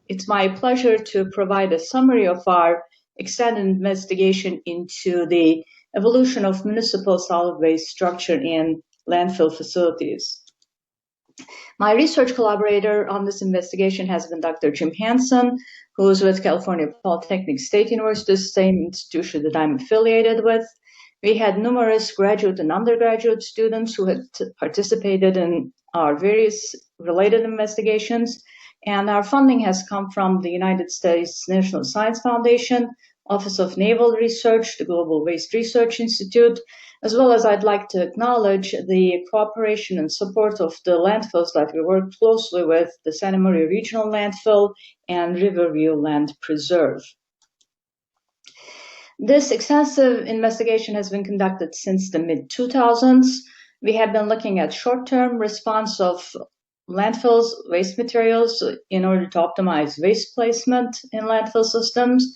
It's my pleasure to provide a summary of our extended investigation into the evolution of municipal solid waste structure in landfill facilities. My research collaborator on this investigation has been Dr. Jim Hansen, who is with California Polytechnic State University, the same institution that I'm affiliated with. We had numerous graduate and undergraduate students who had participated in our various related investigations, and our funding has come from the United States National Science Foundation, Office of Naval Research, the Global Waste Research Institute, as well as I'd like to acknowledge the cooperation and support of the landfills that we work closely with, the Santa Maria Regional Landfill and Riverview Land Preserve. This extensive investigation has been conducted since the mid-2000s. We have been looking at short-term response of landfills, waste materials, in order to optimize waste placement in landfill systems.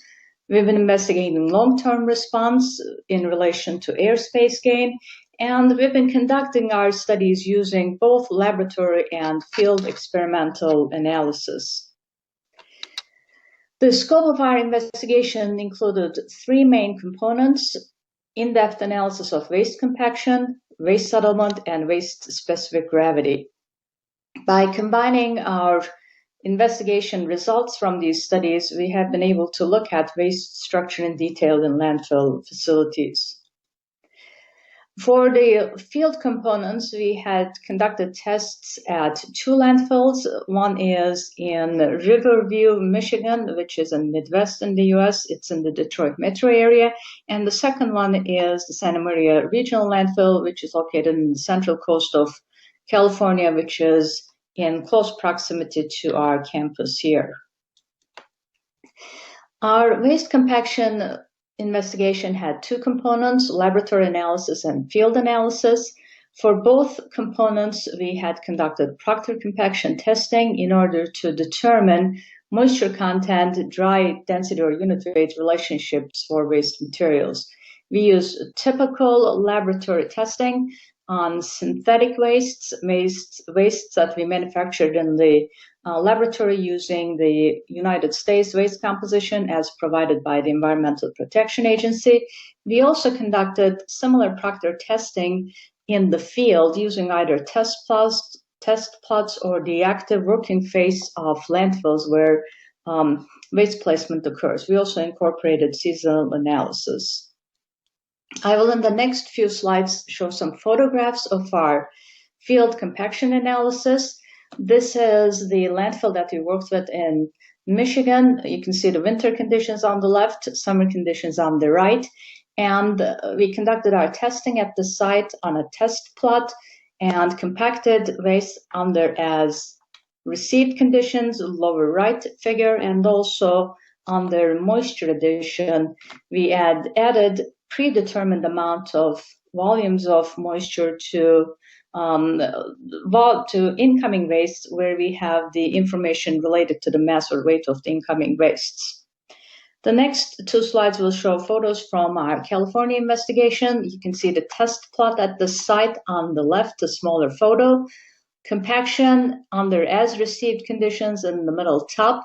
We've been investigating long-term response in relation to airspace gain, and we've been conducting our studies using both laboratory and field experimental analysis. The scope of our investigation included three main components: in-depth analysis of waste compaction, waste settlement, and waste-specific gravity. By combining our investigation results from these studies, we have been able to look at waste structure in detail in landfill facilities. For the field components, we had conducted tests at two landfills. One is in Riverview, Michigan, which is in Midwest in the U.S. It's in the Detroit metro area. And the second one is the Santa Maria Regional Landfill, which is located in the central coast of California, which is in close proximity to our campus here. Our waste compaction investigation had two components: laboratory analysis and field analysis. For both components, we had conducted proctor compaction testing in order to determine moisture content, dry density, or unit weight relationships for waste materials. We use typical laboratory testing on synthetic wastes that we manufactured in the laboratory using the United States waste composition as provided by the Environmental Protection Agency. We also conducted similar proctor testing in the field using either test plots or the active working phase of landfills where waste placement occurs. We also incorporated seasonal analysis. I will in the next few slides show some photographs of our field compaction analysis. This is the landfill that we worked with in Michigan. You can see the winter conditions on the left, summer conditions on the right. And we conducted our testing at the site on a test plot and compacted waste under as received conditions, lower right figure, and also under moisture addition. We added predetermined amount of volumes of moisture to incoming waste, where we have the information related to the mass or weight of the incoming wastes. The next two slides will show photos from our California investigation. You can see the test plot at the site on the left, the smaller photo. Compaction under as received conditions in the middle top.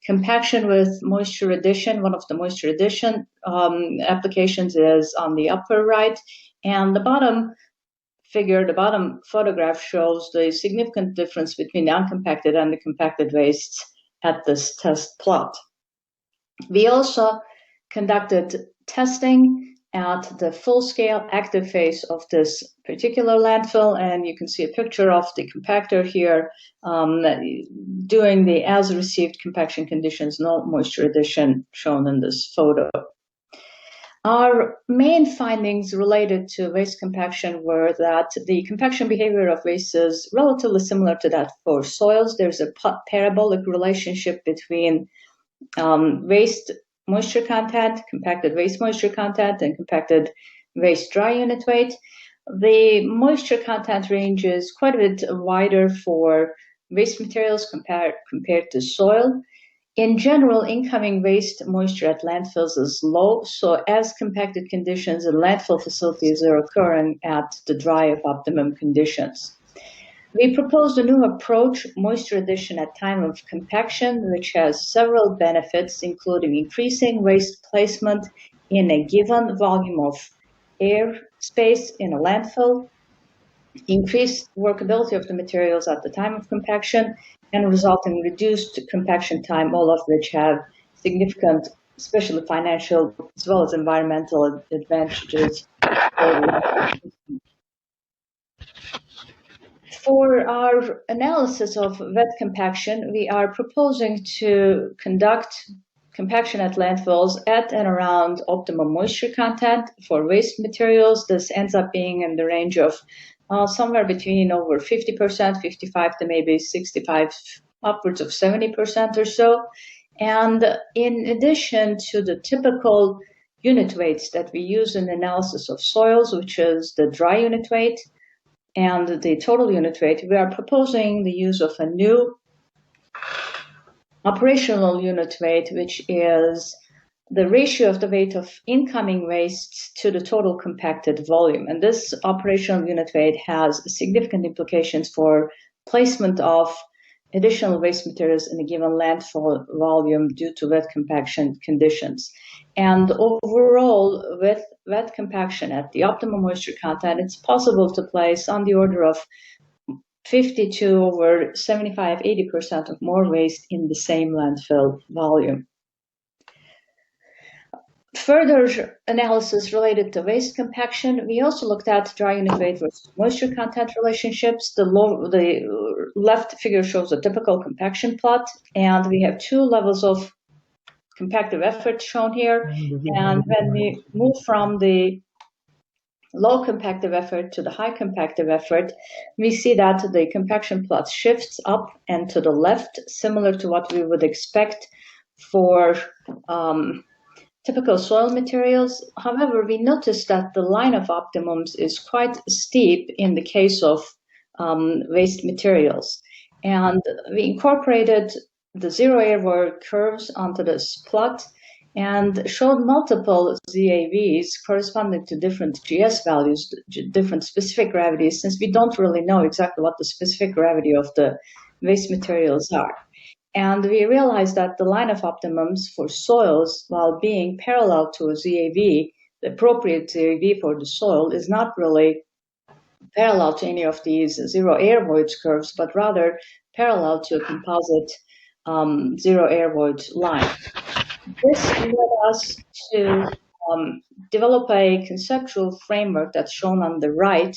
Compaction with moisture addition, one of the moisture addition applications is on the upper right. And the bottom figure, the bottom photograph shows the significant difference between the uncompacted and the compacted wastes at this test plot. We also conducted testing at the full-scale active phase of this particular landfill, and you can see a picture of the compactor here doing the as-received compaction conditions, no moisture addition shown in this photo. Our main findings related to waste compaction were that the compaction behavior of waste is relatively similar to that for soils. There's a parabolic relationship between waste moisture content, compacted waste moisture content, and compacted waste dry unit weight. The moisture content range is quite a bit wider for waste materials compared to soil. In general, incoming waste moisture at landfills is low, so as compacted conditions in landfill facilities are occurring at the dry of optimum conditions. We proposed a new approach, moisture addition at time of compaction, which has several benefits, including increasing waste placement in a given volume of air space in a landfill, increased workability of the materials at the time of compaction, and result in reduced compaction time, all of which have significant, especially financial as well as environmental advantages. For our analysis of wet compaction, we are proposing to conduct compaction at landfills at and around optimum moisture content for waste materials. This ends up being in the range of somewhere between over 50%, 55 to maybe 65, upwards of 70% or so. And in addition to the typical unit weights that we use in analysis of soils, which is the dry unit weight and the total unit weight, we are proposing the use of a new operational unit weight, which is the ratio of the weight of incoming wastes to the total compacted volume. And this operational unit weight has significant implications for placement of additional waste materials in a given landfill volume due to wet compaction conditions. And overall, with wet compaction at the optimum moisture content, it's possible to place on the order of 50 to over 75, 80% of more waste in the same landfill volume. Further analysis related to waste compaction, we also looked at dry unit weight versus moisture content relationships. The left figure shows a typical compaction plot, and we have two levels of compactive effort shown here. And when we move from the low compactive effort to the high compactive effort, we see that the compaction plot shifts up and to the left, similar to what we would expect for typical soil materials. However, we noticed that the line of optimums is quite steep in the case of waste materials. And we incorporated the zero air void curves onto this plot and showed multiple ZAVs corresponding to different GS values, different specific gravities, since we don't really know exactly what the specific gravity of the waste materials are. And we realized that the line of optimums for soils, while being parallel to a ZAV, the appropriate ZAV for the soil is not really parallel to any of these zero air voids curves, but rather parallel to a composite zero air void line. This led us to develop a conceptual framework that's shown on the right,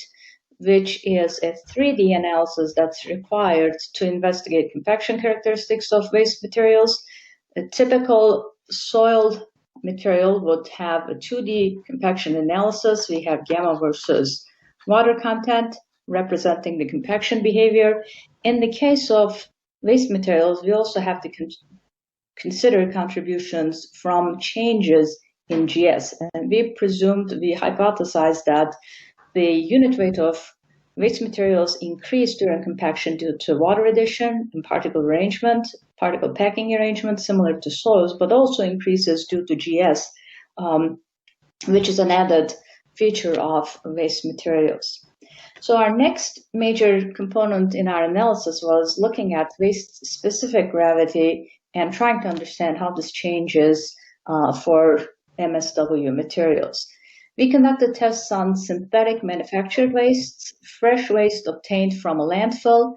which is a 3D analysis that's required to investigate compaction characteristics of waste materials. A typical soil material would have a 2D compaction analysis. We have gamma versus water content representing the compaction behavior. In the case of waste materials, we also have to consider contributions from changes in GS. And we hypothesized that the unit weight of waste materials increased during compaction due to water addition and particle arrangement, particle packing arrangement, similar to soils, but also increases due to GS, which is an added feature of waste materials. So our next major component in our analysis was looking at waste-specific gravity and trying to understand how this changes for MSW materials. We conducted tests on synthetic manufactured wastes, fresh waste obtained from a landfill,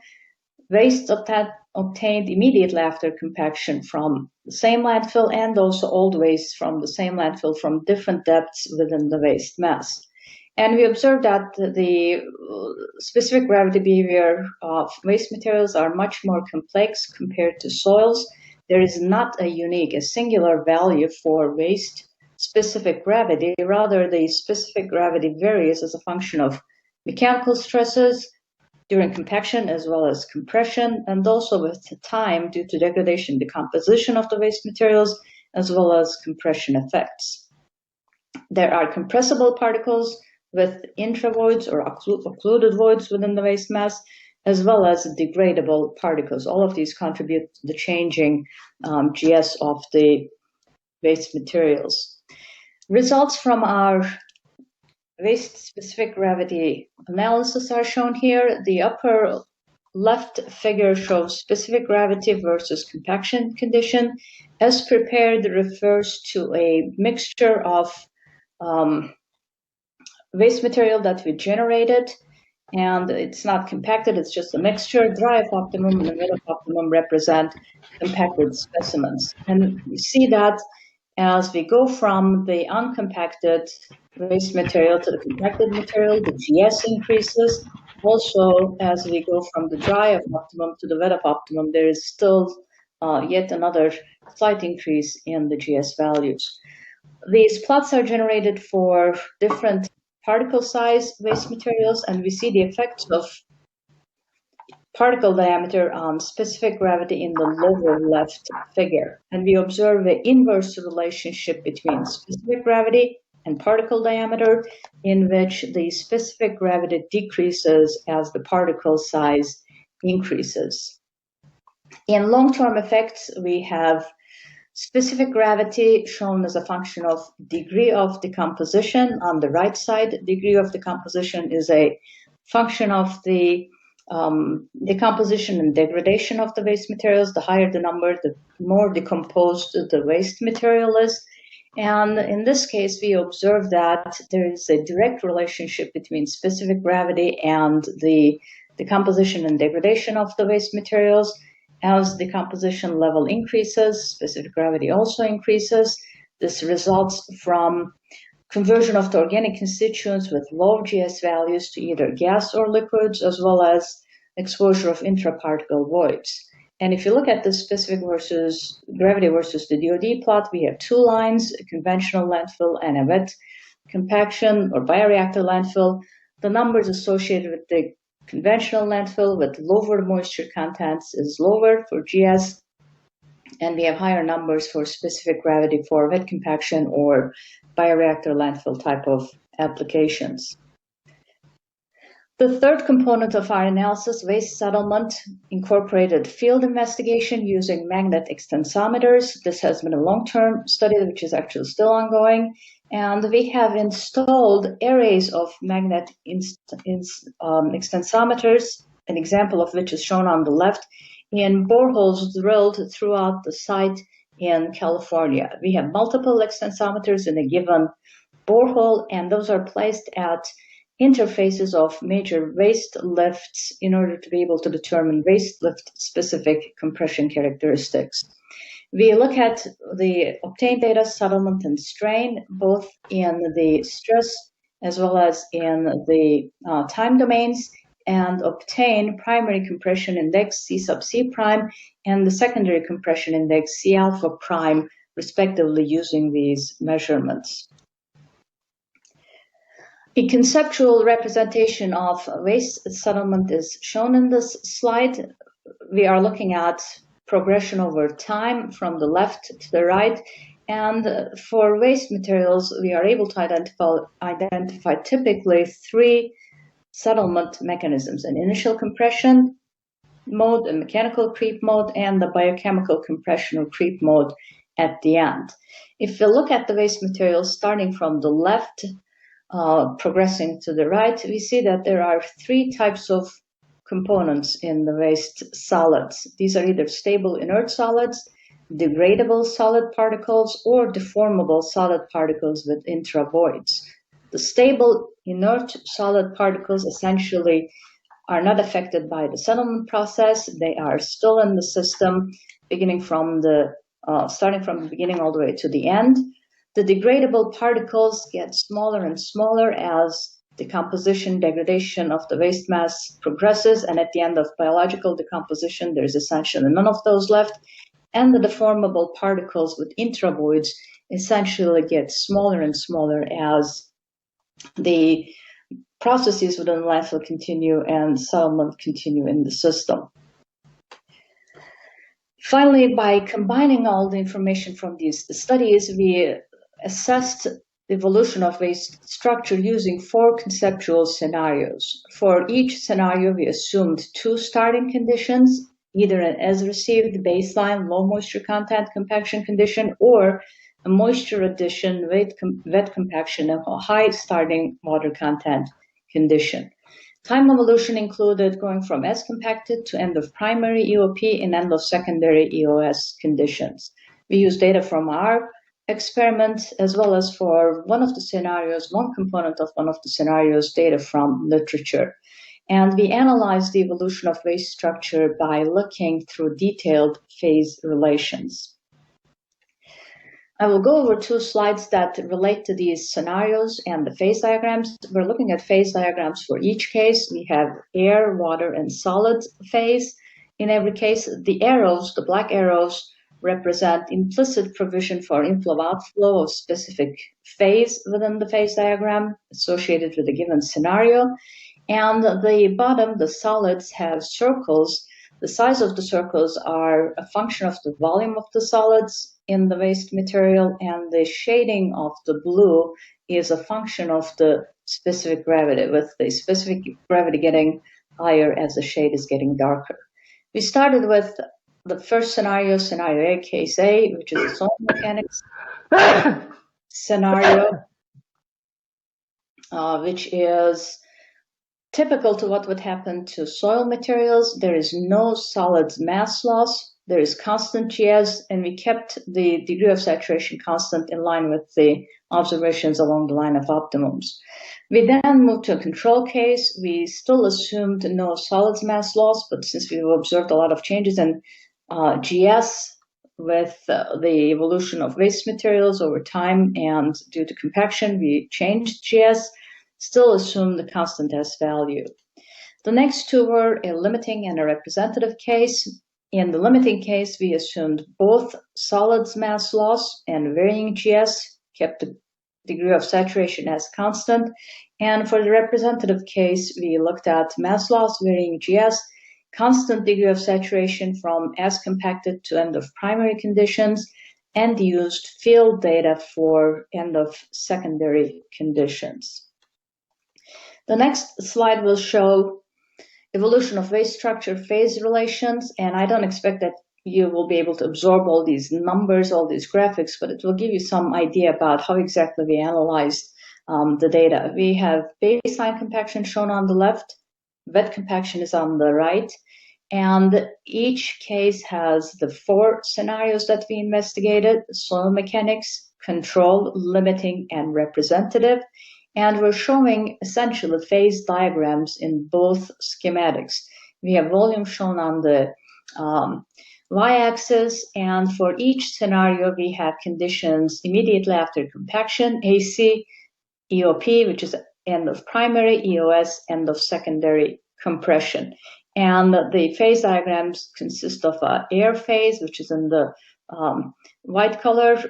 waste obtained immediately after compaction from the same landfill, and also old waste from the same landfill from different depths within the waste mass. And we observed that the specific gravity behavior of waste materials are much more complex compared to soils. There is not a singular value for waste specific gravity. Rather, the specific gravity varies as a function of mechanical stresses during compaction as well as compression, and also with time due to degradation, decomposition of the waste materials, as well as compression effects. There are compressible particles with intravoids or occluded voids within the waste mass, as well as degradable particles. All of these contribute to the changing GS of the waste materials. Results from our waste-specific gravity analysis are shown here. The upper left figure shows specific gravity versus compaction condition. As prepared refers to a mixture of waste material that we generated, and it's not compacted, it's just a mixture. Dry of optimum and wet of optimum represent compacted specimens. And you see that as we go from the uncompacted waste material to the compacted material, the GS increases. Also, as we go from the dry of optimum to the wet of optimum, there is still yet another slight increase in the GS values. These plots are generated for different particle size waste materials, and we see the effects of particle diameter on specific gravity in the lower left figure. And we observe an inverse relationship between specific gravity and particle diameter, in which the specific gravity decreases as the particle size increases. In long-term effects, we have specific gravity shown as a function of degree of decomposition. On the right side, degree of decomposition is a function of the decomposition and degradation of the waste materials. The higher the number, the more decomposed the waste material is. And in this case, we observe that there is a direct relationship between specific gravity and the decomposition and degradation of the waste materials. As the decomposition level increases, specific gravity also increases. This results from conversion of the organic constituents with low GS values to either gas or liquids, as well as exposure of intraparticle voids. And if you look at the specific versus gravity versus the DOD plot, we have two lines, a conventional landfill and a wet compaction or bioreactor landfill. The numbers associated with the conventional landfill with lower moisture contents is lower for GS, and we have higher numbers for specific gravity for wet compaction or bioreactor landfill type of applications. The third component of our analysis, waste settlement, incorporated field investigation using magnet extensometers. This has been a long-term study, which is actually still ongoing. And we have installed arrays of magnet extensometers, an example of which is shown on the left, in boreholes drilled throughout the site in California. We have multiple extensometers in a given borehole, and those are placed at interfaces of major waste lifts in order to be able to determine waste lift specific compression characteristics. We look at the obtained data, settlement, and strain, both in the stress as well as in the time domains, and obtain primary compression index C sub C prime and the secondary compression index C alpha prime, respectively, using these measurements. A conceptual representation of waste settlement is shown in this slide. We are looking at progression over time from the left to the right. And for waste materials, we are able to identify typically three settlement mechanisms: an initial compression mode, a mechanical creep mode, and the biochemical compression or creep mode at the end. If we look at the waste materials starting from the left, progressing to the right, we see that there are three types of components in the waste solids. These are either stable inert solids, degradable solid particles, or deformable solid particles with intravoids. The stable inert solid particles essentially are not affected by the settlement process. They are still in the system, starting from the beginning all the way to the end. The degradable particles get smaller and smaller as decomposition, degradation of the waste mass progresses, and at the end of biological decomposition, there's essentially none of those left. And the deformable particles with intravoids essentially get smaller and smaller as the processes within the landfill continue and settlement continue in the system. Finally, by combining all the information from these studies, we assessed the evolution of waste structure using 4 conceptual scenarios. For each scenario, we assumed 2 starting conditions, either an as-received baseline low moisture content compaction condition or a moisture addition wet compaction of a high starting water content condition. Time evolution included going from S compacted to end of primary EOP and end of secondary EOS conditions. We used data from our experiment as well as for one component of one of the scenarios, data from literature. And we analyzed the evolution of waste structure by looking through detailed phase relations. I will go over 2 slides that relate to these scenarios and the phase diagrams. We're looking at phase diagrams for each case. We have air, water, and solid phase. In every case, the arrows, the black arrows, represent implicit provision for inflow-outflow of specific phase within the phase diagram associated with a given scenario. And the bottom, the solids, have circles. The size of the circles are a function of the volume of the solids in the waste material, and the shading of the blue is a function of the specific gravity, with the specific gravity getting higher as the shade is getting darker. We started with the first scenario, scenario A, case A, which is a soil mechanics scenario, which is typical to what would happen to soil materials. There is no solids mass loss. There is constant GS, and we kept the degree of saturation constant in line with the observations along the line of optimums. We then moved to a control case. We still assumed no solids mass loss, but since we've observed a lot of changes in GS with the evolution of waste materials over time and due to compaction, we changed GS. Still assume the constant S value. The next 2 were a limiting and a representative case. In the limiting case, we assumed both solids mass loss and varying GS, kept the degree of saturation as constant. And for the representative case, we looked at mass loss, varying GS, constant degree of saturation from S compacted to end of primary conditions, and used field data for end of secondary conditions. The next slide will show evolution of waste structure phase relations, and I don't expect that you will be able to absorb all these numbers, all these graphics, but it will give you some idea about how exactly we analyzed the data. We have baseline compaction shown on the left, wet compaction is on the right, and each case has the 4 scenarios that we investigated: soil mechanics, control, limiting, and representative. And we're showing essentially phase diagrams in both schematics. We have volume shown on the y-axis, and for each scenario, we have conditions immediately after compaction, AC, EOP, which is end of primary, EOS, end of secondary compression. And the phase diagrams consist of air phase, which is in the white color,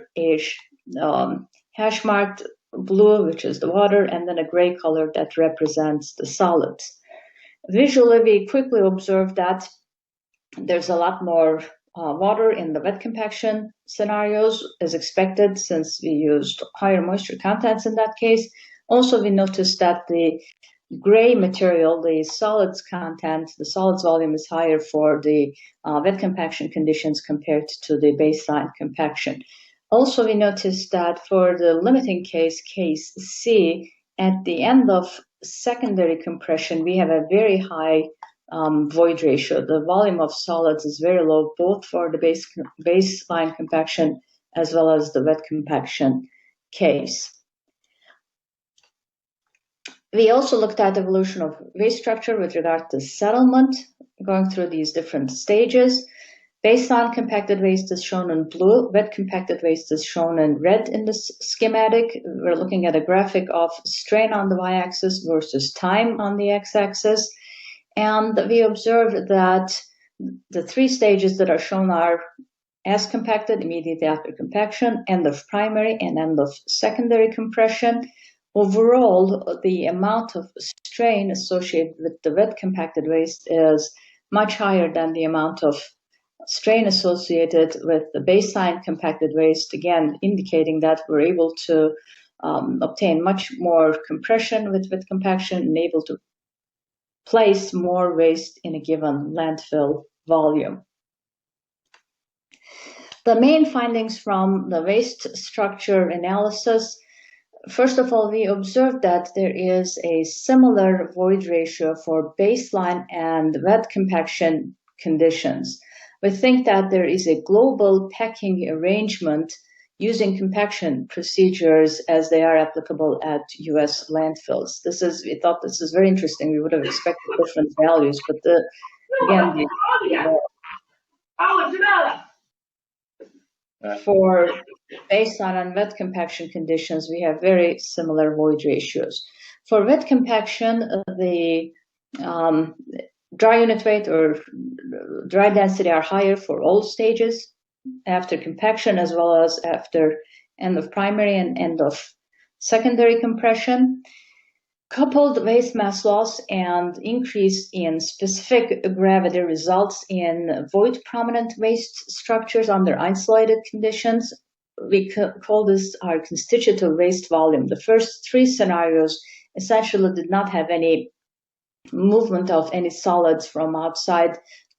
hash marked blue, which is the water, and then a gray color that represents the solids. Visually, we quickly observed that there's a lot more water in the wet compaction scenarios as expected, since we used higher moisture contents in that case. Also, we noticed that the gray material, the solids content, the solids volume is higher for the wet compaction conditions compared to the baseline compaction. Also, we noticed that for the limiting case, case C, at the end of secondary compression, we have a very high void ratio. The volume of solids is very low, both for the baseline compaction as well as the wet compaction case. We also looked at evolution of waste structure with regard to settlement, going through these different stages. Baseline compacted waste is shown in blue. Wet compacted waste is shown in red in this schematic. We're looking at a graphic of strain on the y-axis versus time on the x-axis. And we observed that the 3 stages that are shown are as compacted immediately after compaction, end of primary, and end of secondary compression. Overall, the amount of strain associated with the wet compacted waste is much higher than the amount of strain associated with the baseline compacted waste, again indicating that we're able to obtain much more compression with compaction and able to place more waste in a given landfill volume. The main findings from the waste structure analysis: first of all, we observed that there is a similar void ratio for baseline and wet compaction conditions. We think that there is a global packing arrangement using compaction procedures as they are applicable at U.S. landfills. We thought this is very interesting. We would have expected different values, but for baseline and wet compaction conditions, we have very similar void ratios. For wet compaction, the dry unit weight or dry density are higher for all stages after compaction, as well as after end of primary and end of secondary compression. Coupled waste mass loss and increase in specific gravity results in void prominent waste structures under isolated conditions. We call this our constitutive waste volume. The first three scenarios essentially did not have any movement of any solids from outside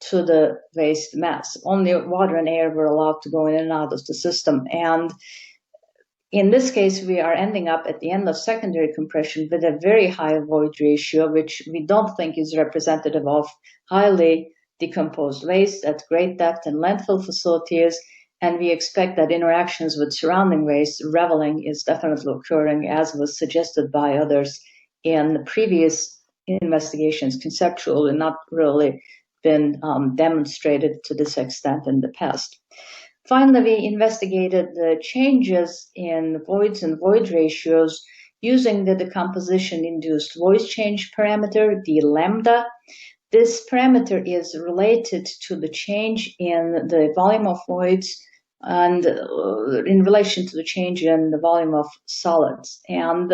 to the waste mass. Only water and air were allowed to go in and out of the system. And in this case, we are ending up at the end of secondary compression with a very high void ratio, which we don't think is representative of highly decomposed waste at great depth in landfill facilities. And we expect that interactions with surrounding waste, reveling, is definitely occurring, as was suggested by others in the previous investigations, conceptual and not really been demonstrated to this extent in the past. Finally, we investigated the changes in voids and void ratios using the decomposition-induced void change parameter, d lambda. This parameter is related to the change in the volume of voids and in relation to the change in the volume of solids. And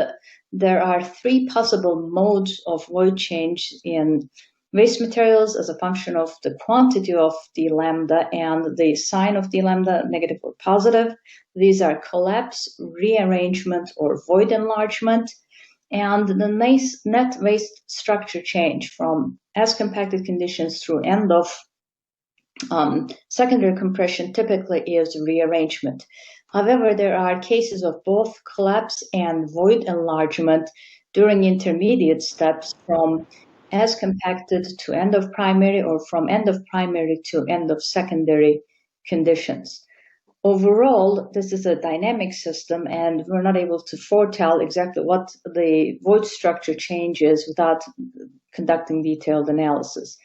there are three possible modes of void change in waste materials as a function of the quantity of d lambda and the sign of d lambda, negative or positive. These are collapse, rearrangement, or void enlargement. And the net waste structure change from as compacted conditions through end of secondary compression typically is rearrangement. However, there are cases of both collapse and void enlargement during intermediate steps from as compacted to end of primary or from end of primary to end of secondary conditions. Overall, this is a dynamic system, and we're not able to foretell exactly what the void structure change is without conducting detailed analysis.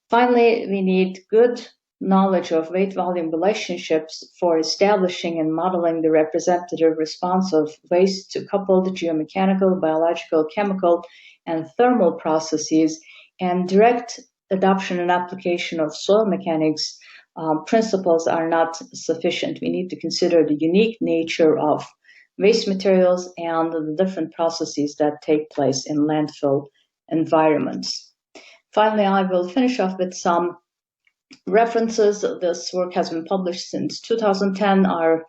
Finally, we need good knowledge of weight-volume relationships for establishing and modeling the representative response of waste to coupled geomechanical, biological, chemical, and thermal processes, and direct adoption and application of soil mechanics principles are not sufficient. We need to consider the unique nature of waste materials and the different processes that take place in landfill environments. Finally, I will finish off with some references. This work has been published since 2010. Our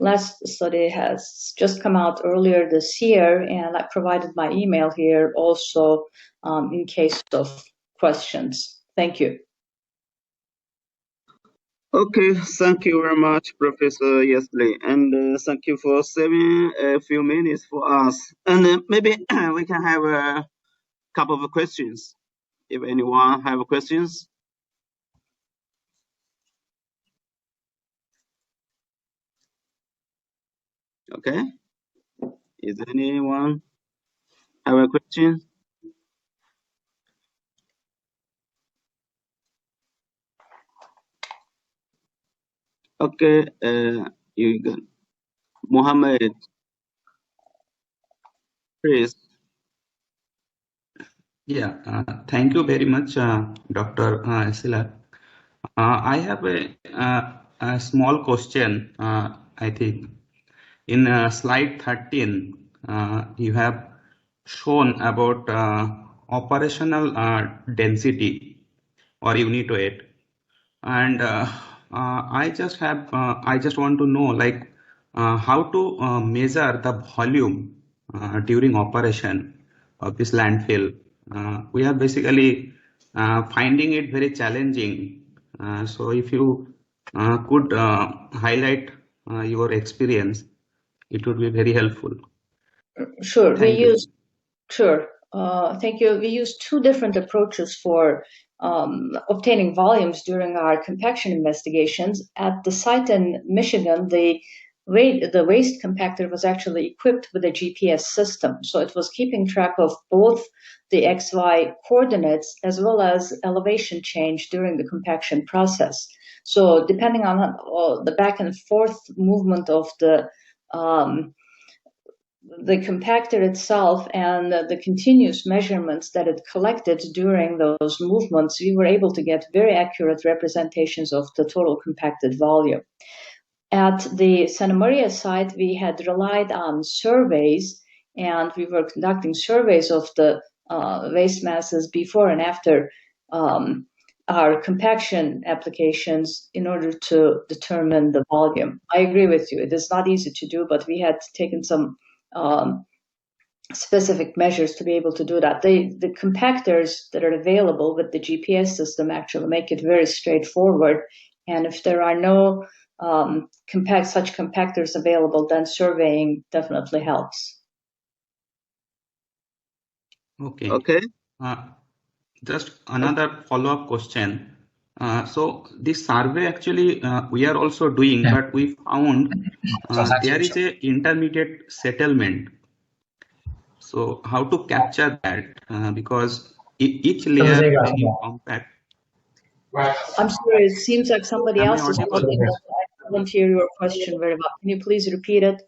last study has just come out earlier this year, and I provided my email here also in case of questions. Thank you. Okay, thank you very much, Professor Yesiller, and thank you for saving a few minutes for us. And maybe we can have a couple of questions, if anyone have questions. Okay, is anyone have a question? Okay, you got Mohammed, please. Yeah, thank you very much, Dr. Yesiller. I have a small question. I think in slide 13, you have shown about operational density or unit weight, and I just want to know, like, how to measure the volume during operation of this landfill. We are basically finding it very challenging. So if you could highlight your experience, it would be very helpful. Sure, Thank you. Thank you. We use two different approaches for obtaining volumes during our compaction investigations. At the site in Michigan, the waste compactor was actually equipped with a GPS system. So it was keeping track of both the XY coordinates as well as elevation change during the compaction process. So depending on the back and forth movement of the compactor itself and the continuous measurements that it collected during those movements, we were able to get very accurate representations of the total compacted volume. At the Santa Maria site, we had relied on surveys, and we were conducting surveys of the waste masses before and after our compaction applications in order to determine the volume. I agree with you. It is not easy to do, but we had taken some specific measures to be able to do that. The compactors that are available with the GPS system actually make it very straightforward. And if there are no such compactors available, then surveying definitely helps. Okay. Just another follow-up question. So this survey actually we are also doing, but we found there is a intermediate settlement. So how to capture that? Because each layer when you compact. I'm sorry, it seems like somebody Am I else is audible? talking. I couldn't hear your question very well. Can you please repeat it?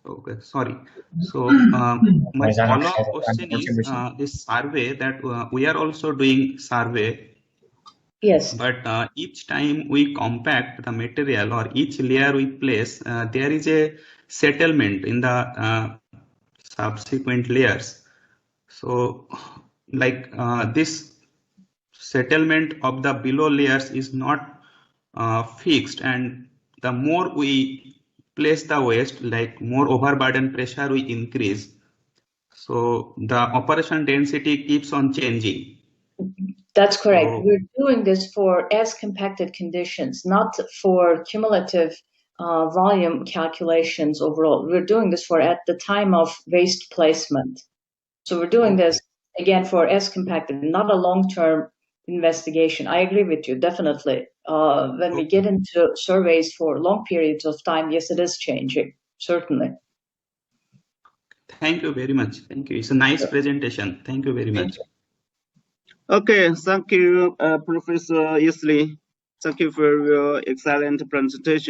Okay, sorry. So my follow-up question is this survey that we are also doing survey. Yes. But each time we compact the material or each layer we place, there is a settlement in the subsequent layers. So like this settlement of the below layers is not fixed, and the more we place the waste, like more overburden pressure we increase. So the operation density keeps on changing. That's correct. So, we're doing this for as compacted conditions, not for cumulative volume calculations overall. We're doing this for at the time of waste placement. So we're doing this again for as compacted, not a long-term investigation. I agree with you, definitely. When we get into surveys for long periods of time, yes, it is changing, certainly. Thank you very much. Thank you. It's a nice presentation. Thank you very much. Okay, thank you, Professor Yesiller. Thank you for your excellent presentation.